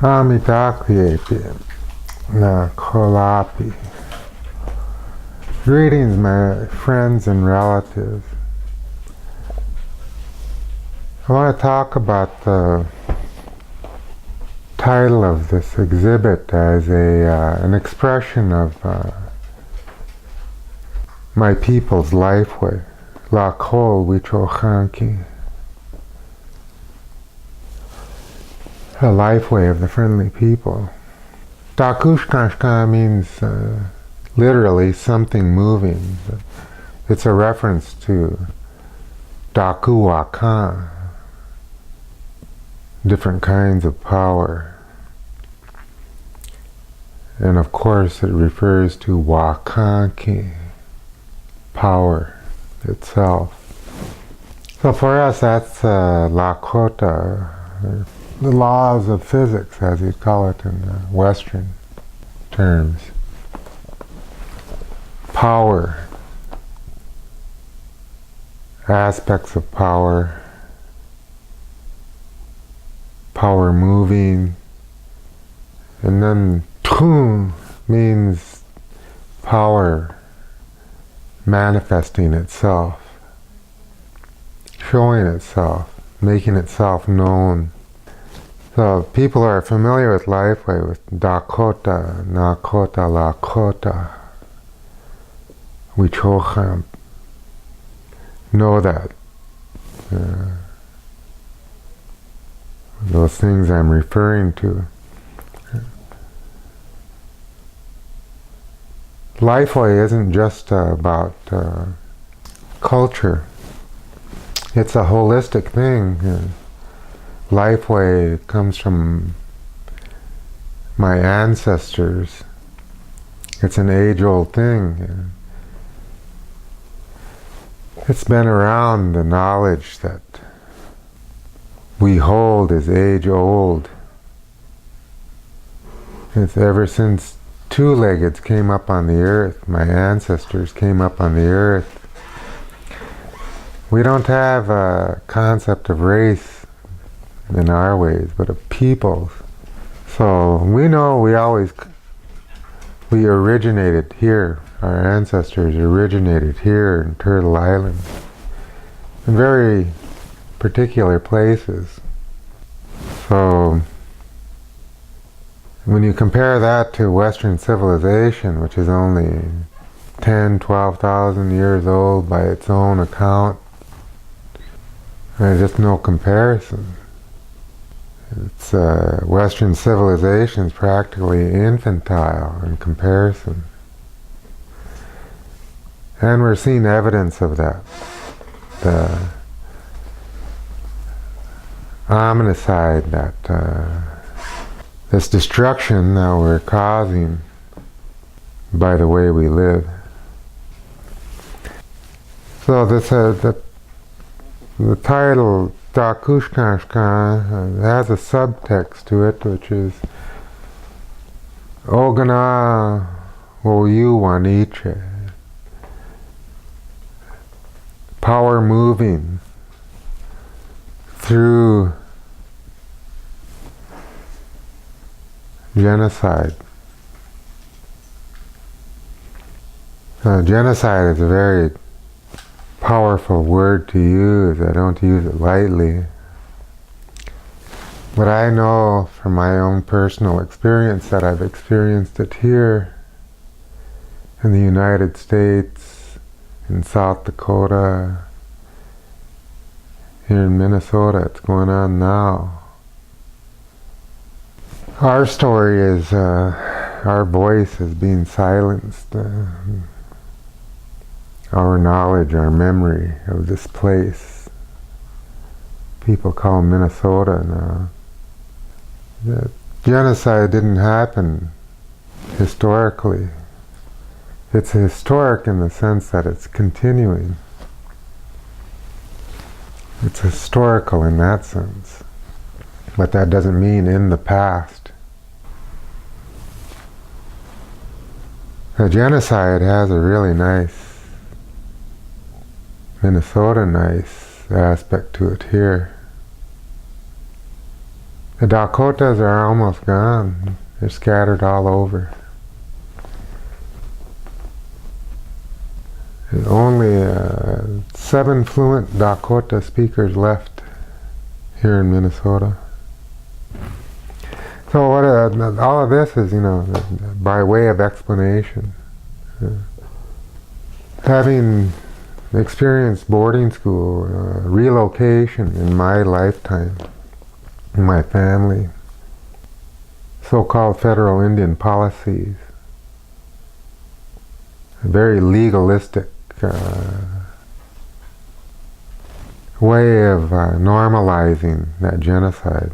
Koyake, Kolapi. Greetings, my friends and relatives. I want to talk about the title of this exhibit as an expression of my people's lifeway, Lakol, Wichochanki. A lifeway of the friendly people. Takuskanskan means literally something moving. It's a reference to Dakuwakan, different kinds of power. And of course it refers to Wakanki, power itself. So for us that's Lakota, the laws of physics, as you call it in Western terms. Power, aspects of power, power moving, and then tum means power manifesting itself, showing itself, making itself known. So people are familiar with Lifeway, with Dakota, Nakota, Lakota, Wichochan. Know that. Those things I'm referring to. Lifeway isn't just about culture. It's a holistic thing. Lifeway comes from my ancestors. It's an age-old thing. It's been around, the knowledge that we hold is age-old. It's ever since two-leggeds came up on the earth, my ancestors came up on the earth. We don't have a concept of race in our ways, but of peoples. So we know we originated here. Our ancestors originated here in Turtle Island, in very particular places. So when you compare that to Western civilization, which is only 10, 12,000 years old by its own account, there's just no comparison. It's Western civilization is practically infantile in comparison. And we're seeing evidence of that. The omnicide, that this destruction that we're causing by the way we live. So this the title Takuskanskan has a subtext to it, which is Ogana Oyu Waniche. Power moving through genocide. Genocide is a very powerful word to use. I don't use it lightly. But I know from my own personal experience that I've experienced it here in the United States, in South Dakota, here in Minnesota. It's going on now. Our story is, our voice is being silenced. Our knowledge, our memory of this place. People call Minnesota now. The genocide didn't happen historically. It's historic in the sense that it's continuing. It's historical in that sense. But that doesn't mean in the past. The genocide has a really nice Minnesota nice aspect to it here. The Dakotas are almost gone. They're scattered all over. There's only 7 fluent Dakota speakers left here in Minnesota. So what all of this is, by way of explanation. Having experienced boarding school, relocation in my lifetime, in my family, so-called federal Indian policies, a very legalistic way of normalizing that genocide,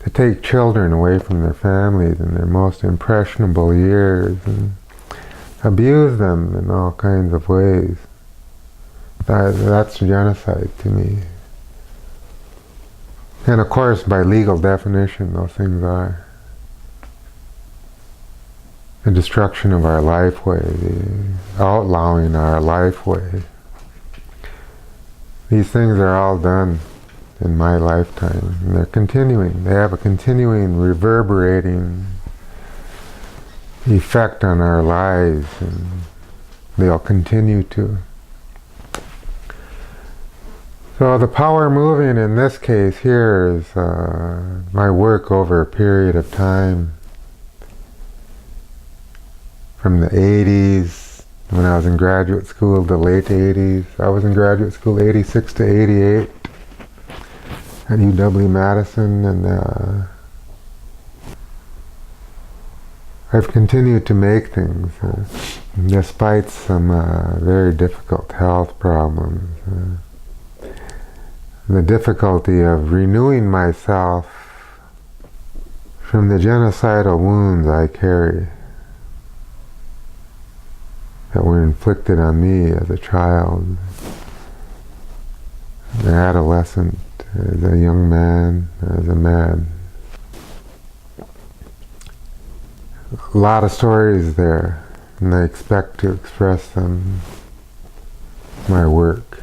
to take children away from their families in their most impressionable years and abuse them in all kinds of ways. That's genocide to me. And of course, by legal definition, those things are. The destruction of our lifeway, the outlawing our lifeway. These things are all done in my lifetime, and they're continuing. They have a continuing, reverberating effect on our lives, and they'll continue to. So the power moving in this case here is my work over a period of time from the 80s, when I was in graduate school, the late 80s. I was in graduate school 86 to 88 at UW-Madison, and I've continued to make things despite some very difficult health problems. The difficulty of renewing myself from the genocidal wounds I carry that were inflicted on me as a child, as an adolescent, as a young man, as a man. A lot of stories there, and I expect to express them in my work.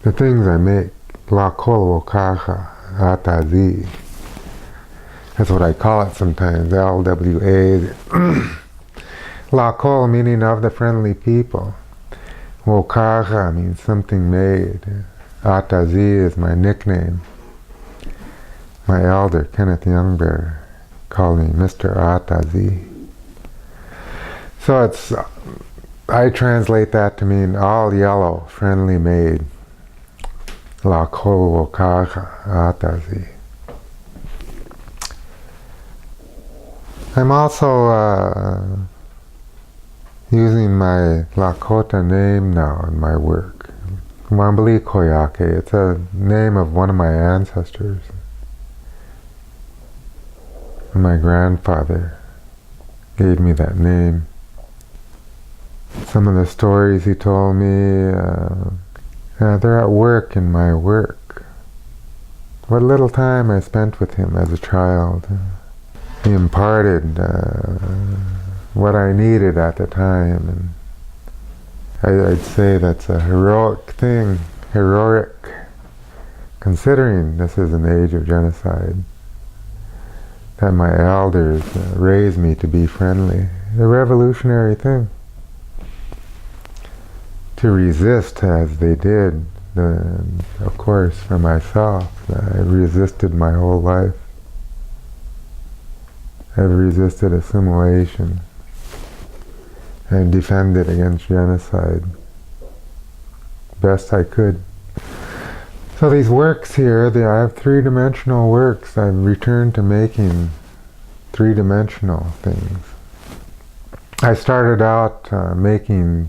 The things I make, Lakol, Wokaga, Atazi. That's what I call it sometimes, LWA. Lakol meaning of the friendly people. Wokaga means something made. Atazi is my nickname. My elder, Kenneth Youngbear, called me Mr. Atazi. So I translate that to mean all yellow, friendly made. Lakol, Wokaga, Atazi. I'm also using my Lakota name now in my work. Wanbli Koyake. It's a name of one of my ancestors. My grandfather gave me that name. Some of the stories he told me, they're at work in my work. What little time I spent with him as a child. He imparted what I needed at the time, and I'd say that's a heroic thing, considering this is an age of genocide, that my elders raised me to be friendly. A revolutionary thing. To resist as they did, of course, for myself, I resisted my whole life. I've resisted assimilation and defended against genocide best I could. So these works here, I have 3-dimensional works. I've returned to making 3-dimensional things. I started out making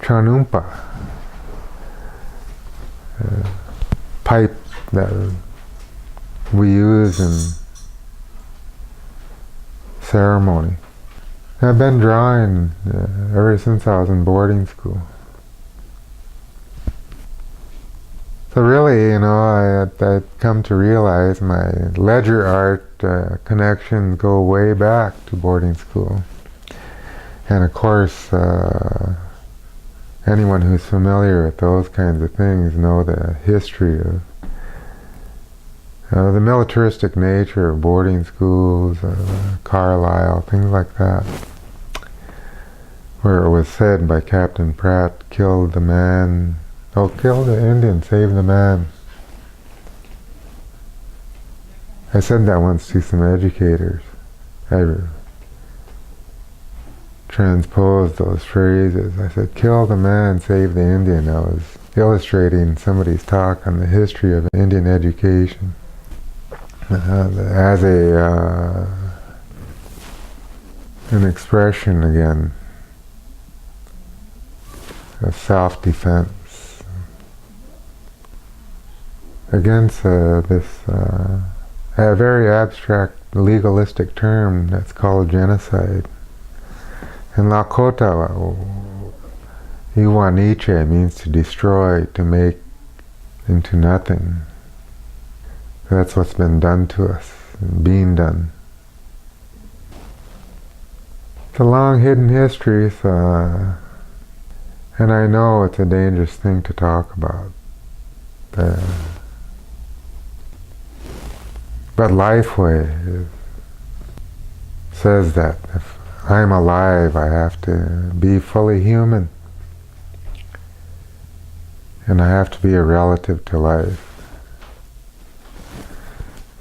chanumpa, pipe that we use in ceremony. I've been drawing ever since I was in boarding school. So really, I've come to realize my ledger art connections go way back to boarding school. And of course, anyone who's familiar with those kinds of things know the history of The militaristic nature of boarding schools, Carlisle, things like that, where it was said by Captain Pratt, kill the man, kill the Indian, save the man. I said that once to some educators. I transposed those phrases. I said, kill the man, save the Indian. I was illustrating somebody's talk on the history of Indian education as an expression, again, of self-defense against this a very abstract legalistic term that's called genocide. In Lakota, Iwaniche means to destroy, to make into nothing. That's what's been done to us, and being done. It's a long hidden history, so, and I know it's a dangerous thing to talk about. But Lifeway says that if I'm alive, I have to be fully human. And I have to be a relative to life.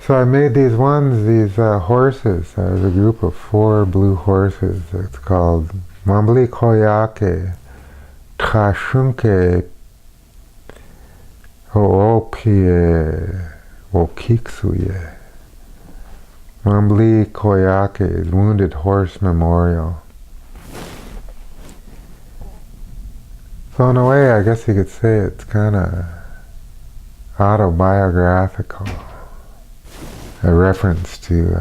So I made these horses. There's a group of 4 blue horses. It's called Wanbli Koyake, Trashunke, Oopie, Wokiksuye. Wanbli Koyake's Wounded Horse Memorial. So in a way, I guess you could say it's kind of autobiographical. A reference to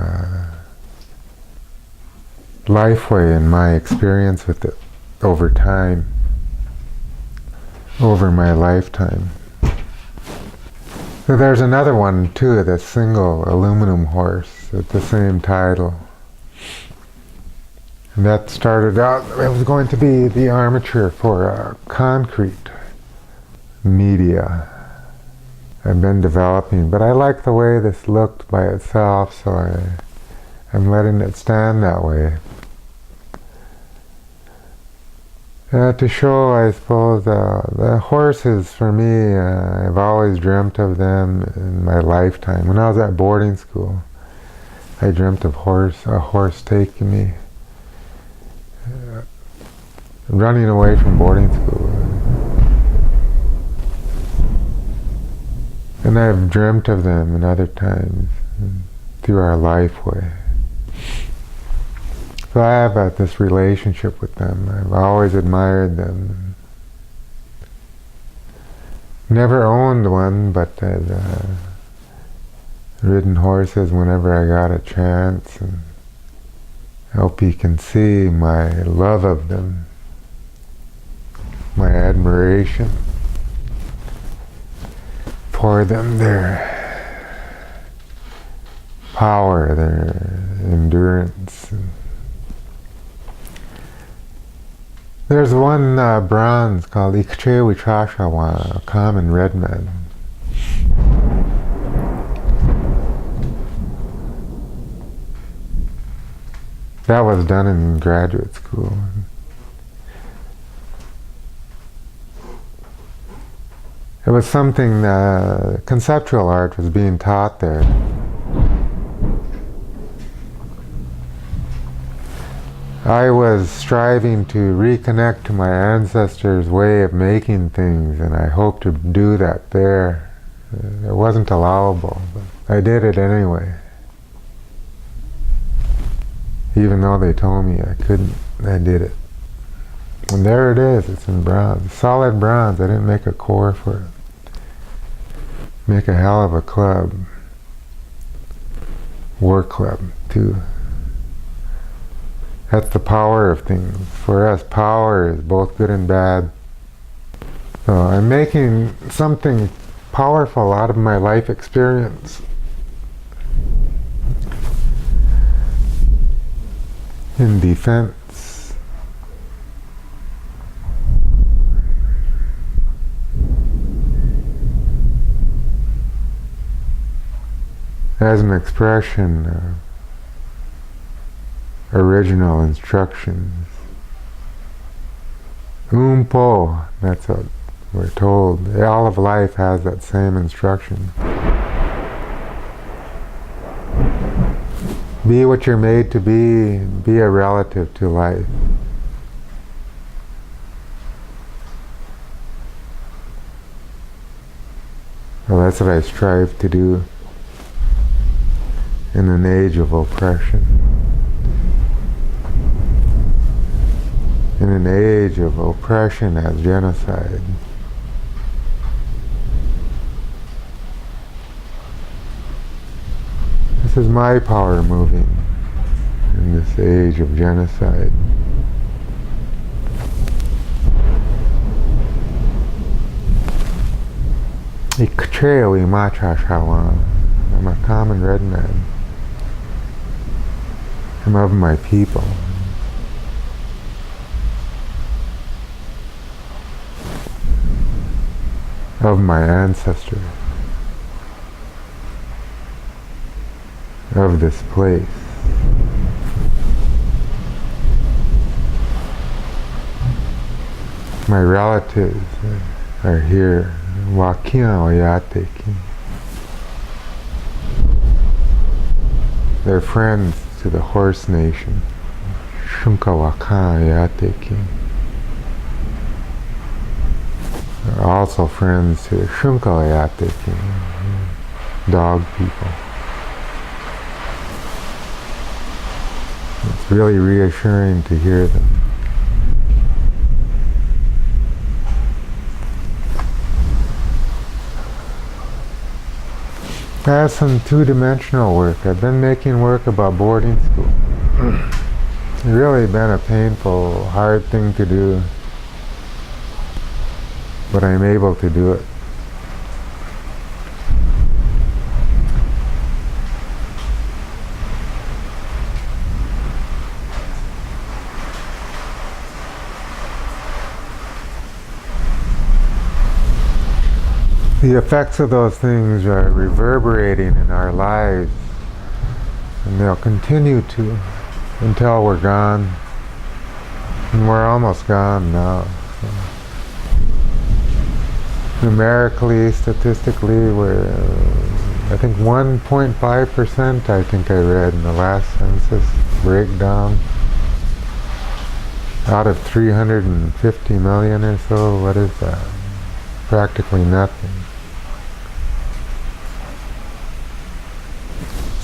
Lifeway and my experience with it over time, over my lifetime. So there's another one too, the single aluminum horse with the same title. And that started out, it was going to be the armature for concrete media I've been developing. But I like the way this looked by itself, so I'm letting it stand that way. To show, I suppose, the horses for me, I've always dreamt of them in my lifetime. When I was at boarding school, I dreamt of a horse taking me, running away from boarding school. And I've dreamt of them in other times through our Lifeway. So I have this relationship with them. I've always admired them. Never owned one, but I've ridden horses whenever I got a chance. And I hope you can see my love of them, my admiration for them, their power, their endurance. There's one bronze called Ikchewi Chashawa, a common red man. That was done in graduate school. It was something, conceptual art was being taught there. I was striving to reconnect to my ancestors' way of making things, and I hoped to do that there. It wasn't allowable, but I did it anyway. Even though they told me I couldn't, I did it. And there it is, it's in bronze. Solid bronze, I didn't make a core for it. Make a hell of a club. War club, too. That's the power of things. For us, power is both good and bad. So I'm making something powerful out of my life experience. In defense. as an expression of original instructions. Po, that's what we're told. All of life has that same instruction. Be what you're made to be a relative to life. Well, that's what I strive to do in an age of oppression. In an age of oppression as genocide. This is my power moving in this age of genocide. I'm a common red man. I'm of my people. Of my ancestors. Of this place. My relatives are here. Wanbli Koyake. They're friends to the horse nation. Wanbli. They're also friends to the Koyake, dog people. It's really reassuring to hear them. I have some two-dimensional work. I've been making work about boarding school. It's really been a painful, hard thing to do, but I'm able to do it. The effects of those things are reverberating in our lives, and they'll continue to until we're gone. And we're almost gone now. So. Numerically, statistically, we're I think 1.5%, I think I read in the last census breakdown. Out of 350 million or so, what is that? Practically nothing.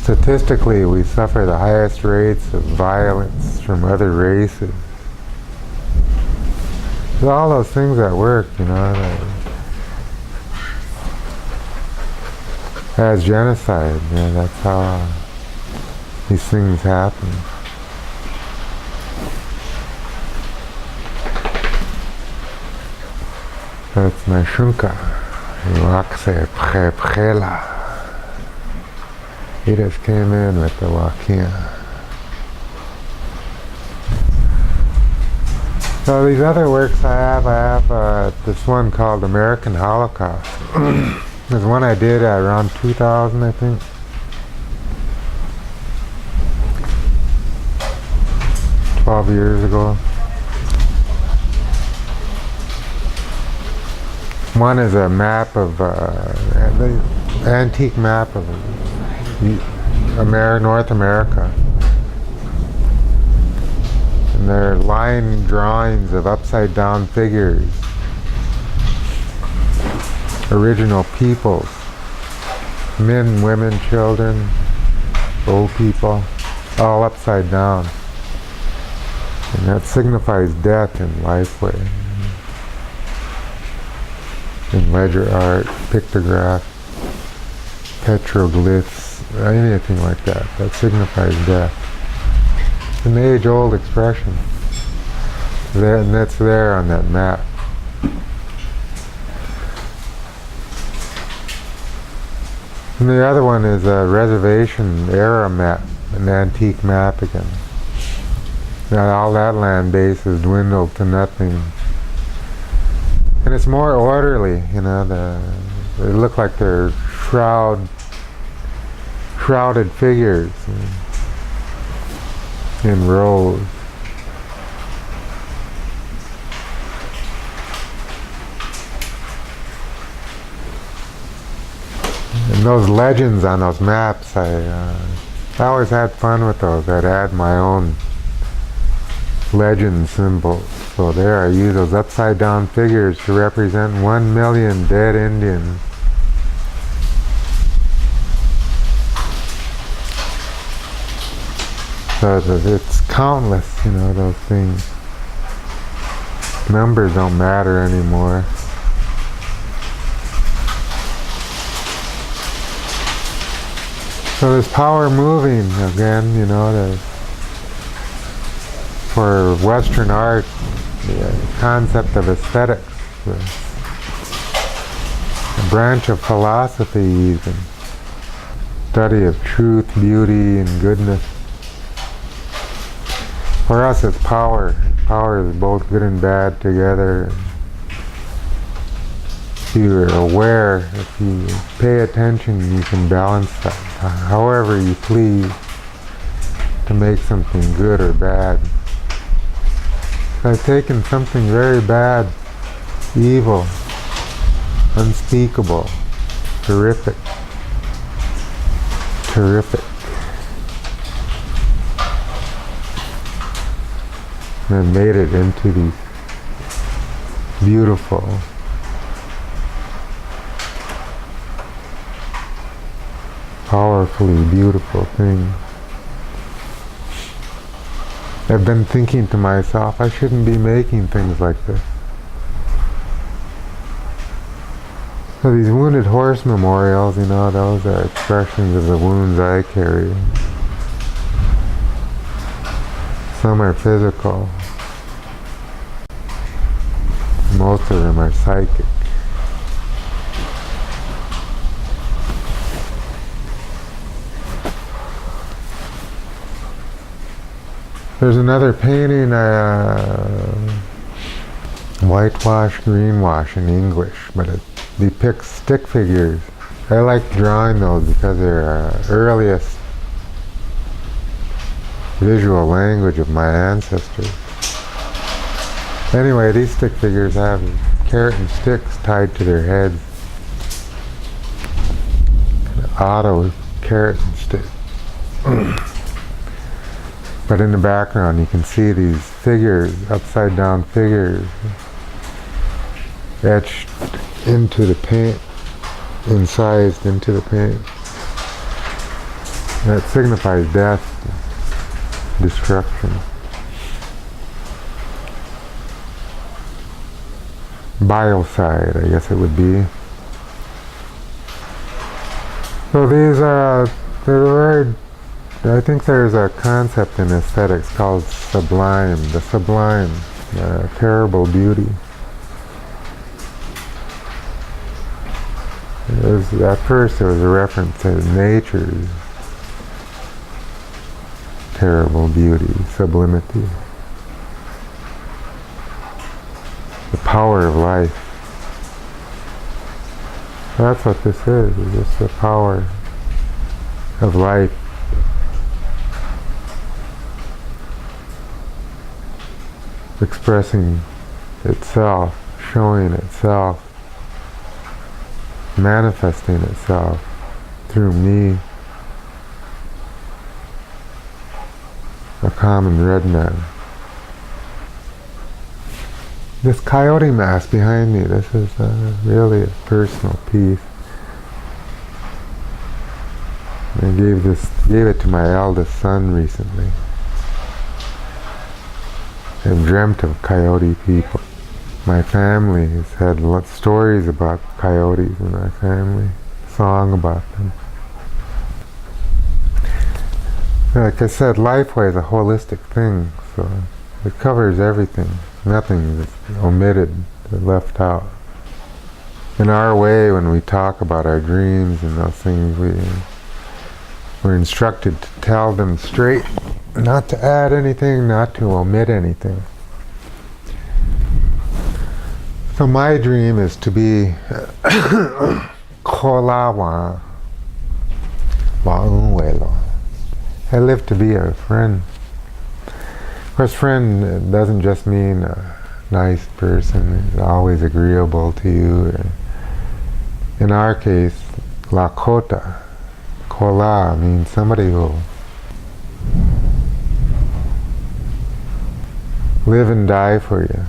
Statistically, we suffer the highest rates of violence from other races. There's all those things at work, as genocide, that's how these things happen. That's my shunka. He just came in with the wakia. So these other works I have this one called American Holocaust. There's one I did around 2000, I think. "12 years ago. One is a map of, the antique map of North America. And they're line drawings of upside down figures. Original peoples. Men, women, children, old people, all upside down. And that signifies death in lifeway. In ledger art, pictograph, petroglyphs, anything like that. That signifies death. It's an age-old expression. And that's there on that map. And the other one is a reservation era map, an antique map again. Now all that land base has dwindled to nothing. And it's more orderly, they look like they're shrouded figures in rows. And those legends on those maps, I always had fun with those. I'd add my own legend symbols. So there I use those upside down figures to represent 1 million dead Indians. So it's countless, you know, those things. Numbers don't matter anymore. So there's power moving again, you know, for Western art, the concept of aesthetics, a branch of philosophy even, study of truth, beauty, and goodness. For us it's power. Power is both good and bad together. If you're aware, if you pay attention, you can balance that however you please to make something good or bad. I've taken something very bad, evil, unspeakable, terrific, and made it into these beautiful, powerfully beautiful things. I've been thinking to myself, I shouldn't be making things like this. So these wounded horse memorials, you know, those are expressions of the wounds I carry. Some are physical. Most of them are psychic. There's another painting, whitewash, greenwash in English, but it depicts stick figures. I like drawing those because they're earliest visual language of my ancestors. Anyway, these stick figures have carrot and sticks tied to their heads. Auto carrot and stick. But in the background you can see these figures, upside down figures, etched into the paint, incised into the paint. That signifies death, destruction. Biocide, I guess it would be. So these are, they're very, I think there's a concept in aesthetics called sublime, the sublime, terrible beauty. At first there was a reference to nature's terrible beauty, sublimity. The power of life. That's what this is. It's just the power of life. Expressing itself, showing itself, manifesting itself through me, a common red man. This coyote mask behind me, this is really a personal piece. I gave it to my eldest son recently. I've dreamt of coyote people. My family has had stories about coyotes in my family, song about them. Like I said, Lifeway is a holistic thing, so it covers everything. Nothing is omitted or left out. In our way, when we talk about our dreams and those things, we're instructed to tell them straight, not to add anything, not to omit anything. So my dream is to be Kolawa Waunwe. I live to be a friend. Of course, friend doesn't just mean a nice person, is always agreeable to you. In our case, Lakota, Kola means somebody who live and die for you.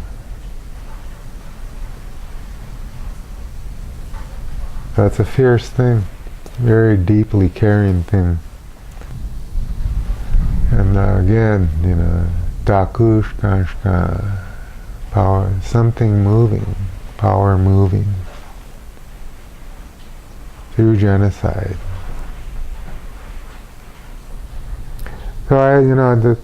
That's a fierce thing, very deeply caring thing. And again, Takuskanskan, power, something moving, power moving through genocide. So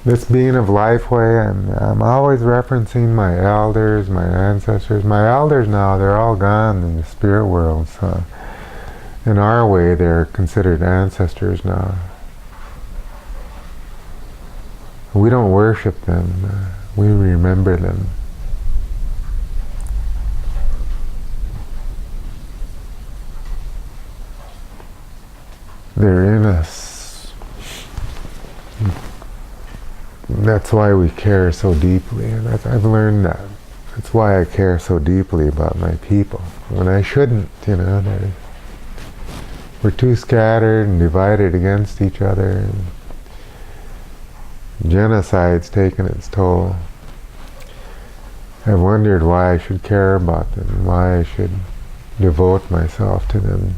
this being of Lifeway, I'm always referencing my elders, my ancestors. My elders now, they're all gone in the spirit world, so in our way they're considered ancestors now. We don't worship them, we remember them. They're in us. That's why we care so deeply. And I've learned that. That's why I care so deeply about my people. When I shouldn't, we're too scattered and divided against each other. And genocide's taken its toll. I've wondered why I should care about them, why I should devote myself to them.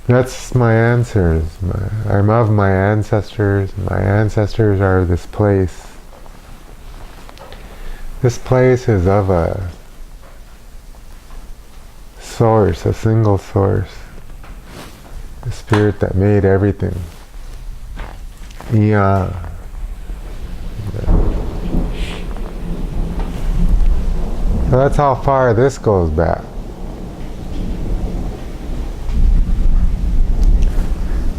That's my answers. I'm of my ancestors. My ancestors are this place. This place is of a source, a single source. The spirit that made everything. Yeah. So that's how far this goes back.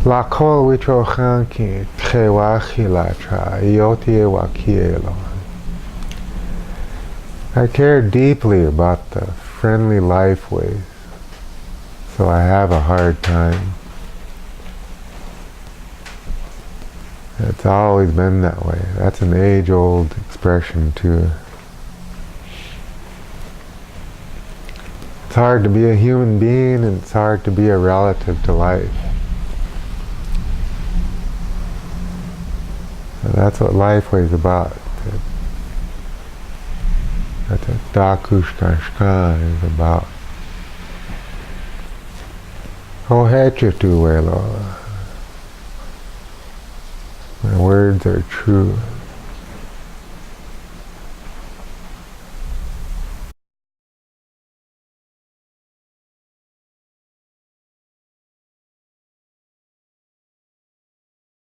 Lakol wichohanki khewachilatra yotie wakielo. I care deeply about the friendly life ways, so I have a hard time. It's always been that way. That's an age-old expression too. It's hard to be a human being, and it's hard to be a relative to life. And that's what Lifeway is about. That's what Takuskanskan is about. My words are true.